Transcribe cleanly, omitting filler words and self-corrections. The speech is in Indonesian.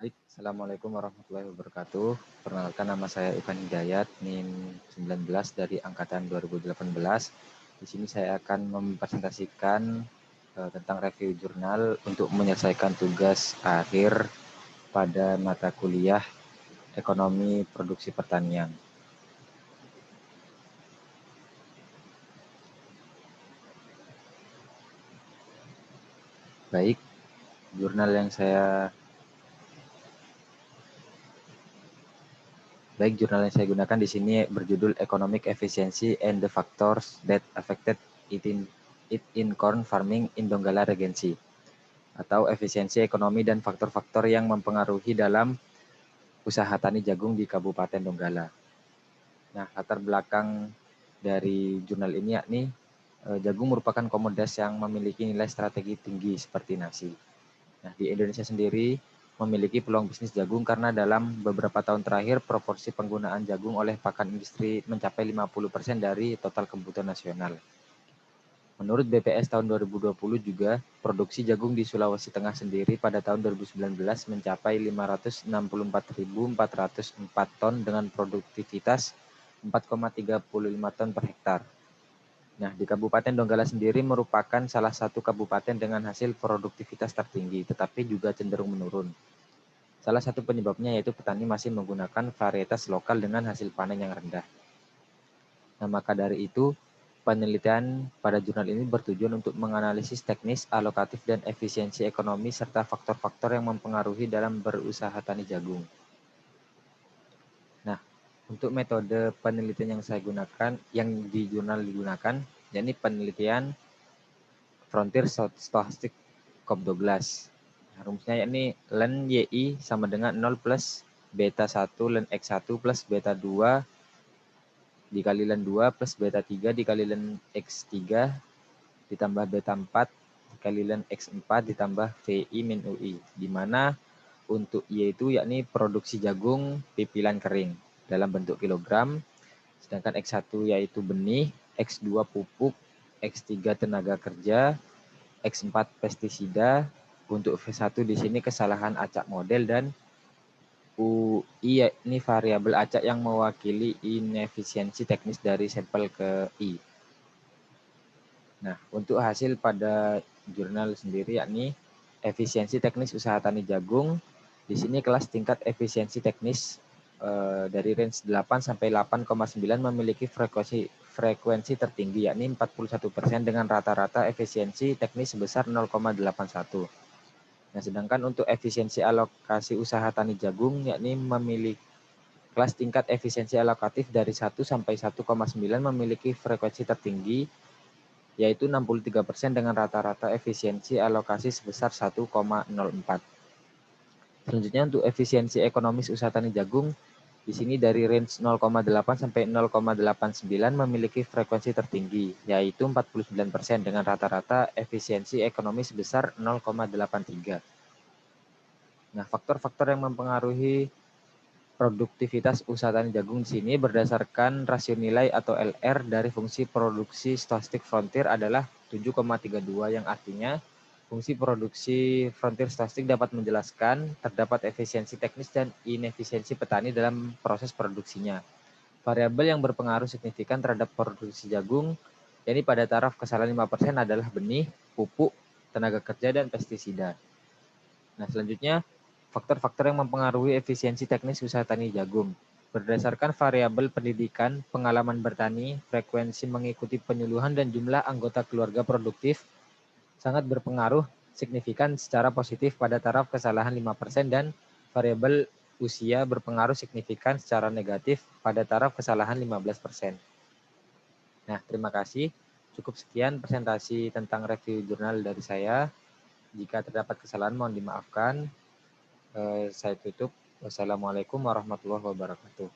Baik, Assalamualaikum warahmatullahi wabarakatuh. Perkenalkan, nama saya Ivan Hidayat, NIM 19 dari Angkatan 2018. Di sini saya akan mempresentasikan tentang review jurnal untuk menyelesaikan tugas akhir pada mata kuliah Ekonomi Produksi Pertanian. Baik, jurnal yang saya saya gunakan di sini berjudul Economic Efficiency and the Factors that Affected it in Corn Farming in Donggala Regency, atau efisiensi ekonomi dan faktor-faktor yang mempengaruhi dalam usaha tani jagung di Kabupaten Donggala. Nah, latar belakang dari jurnal ini yakni jagung merupakan komoditas yang memiliki nilai strategi tinggi seperti nasi. Nah, di Indonesia sendiri memiliki peluang bisnis jagung karena dalam beberapa tahun terakhir proporsi penggunaan jagung oleh pakan industri mencapai 50% dari total kebutuhan nasional. Menurut BPS tahun 2020 juga, produksi jagung di Sulawesi Tengah sendiri pada tahun 2019 mencapai 564.404 ton dengan produktivitas 4,35 ton per hektar. Nah, di Kabupaten Donggala sendiri merupakan salah satu kabupaten dengan hasil produktivitas tertinggi, tetapi juga cenderung menurun. Salah satu penyebabnya yaitu petani masih menggunakan varietas lokal dengan hasil panen yang rendah. Nah, maka dari itu, penelitian pada jurnal ini bertujuan untuk menganalisis teknis, alokatif, dan efisiensi ekonomi serta faktor-faktor yang mempengaruhi dalam berusaha tani jagung. Nah, untuk metode penelitian yang saya gunakan, yang di jurnal digunakan, yakni penelitian Frontier Stochastic COP12. Nah, rumusnya yakni ln YI sama dengan 0 plus beta 1 ln X1 plus beta 2 dikali ln 2 plus beta 3 dikali ln X3 ditambah beta 4 dikali ln X4 ditambah VI min UI, di mana untuk Y itu yakni produksi jagung pipilan kering dalam bentuk kilogram, sedangkan X1 yaitu benih, X2 pupuk, X3 tenaga kerja, X4 pestisida. Untuk V1 di sini kesalahan acak model, dan UI ini variabel acak yang mewakili inefisiensi teknis dari sampel ke I. Nah, untuk hasil pada jurnal sendiri yakni efisiensi teknis usaha tani jagung. Di sini kelas tingkat efisiensi teknis dari range 8 sampai 8,9 memiliki frekuensi tertinggi yakni 41% dengan rata-rata efisiensi teknis sebesar 0,81. Nah, sedangkan untuk efisiensi alokasi usaha tani jagung yakni memiliki kelas tingkat efisiensi alokatif dari 1 sampai 1,9 memiliki frekuensi tertinggi yaitu 63% dengan rata-rata efisiensi alokasi sebesar 1,04. Selanjutnya untuk efisiensi ekonomis usaha tani jagung, di sini dari range 0,8 sampai 0,89 memiliki frekuensi tertinggi, yaitu 49% dengan rata-rata efisiensi ekonomi sebesar 0,83. Nah, faktor-faktor yang mempengaruhi produktivitas usaha tani jagung di sini berdasarkan rasio nilai atau LR dari fungsi produksi Stochastic Frontier adalah 7,32, yang artinya fungsi produksi Frontier Stochastic dapat menjelaskan terdapat efisiensi teknis dan inefisiensi petani dalam proses produksinya. Variabel yang berpengaruh signifikan terhadap produksi jagung, yakni pada taraf kesalahan 5% adalah benih, pupuk, tenaga kerja, dan pestisida. Nah, selanjutnya faktor-faktor yang mempengaruhi efisiensi teknis usaha tani jagung. Berdasarkan variabel pendidikan, pengalaman bertani, frekuensi mengikuti penyuluhan, dan jumlah anggota keluarga produktif sangat berpengaruh signifikan secara positif pada taraf kesalahan 5% dan variabel usia berpengaruh signifikan secara negatif pada taraf kesalahan 15%. Nah, terima kasih. Cukup sekian presentasi tentang review jurnal dari saya. Jika terdapat kesalahan mohon dimaafkan. Saya tutup. Wassalamualaikum warahmatullahi wabarakatuh.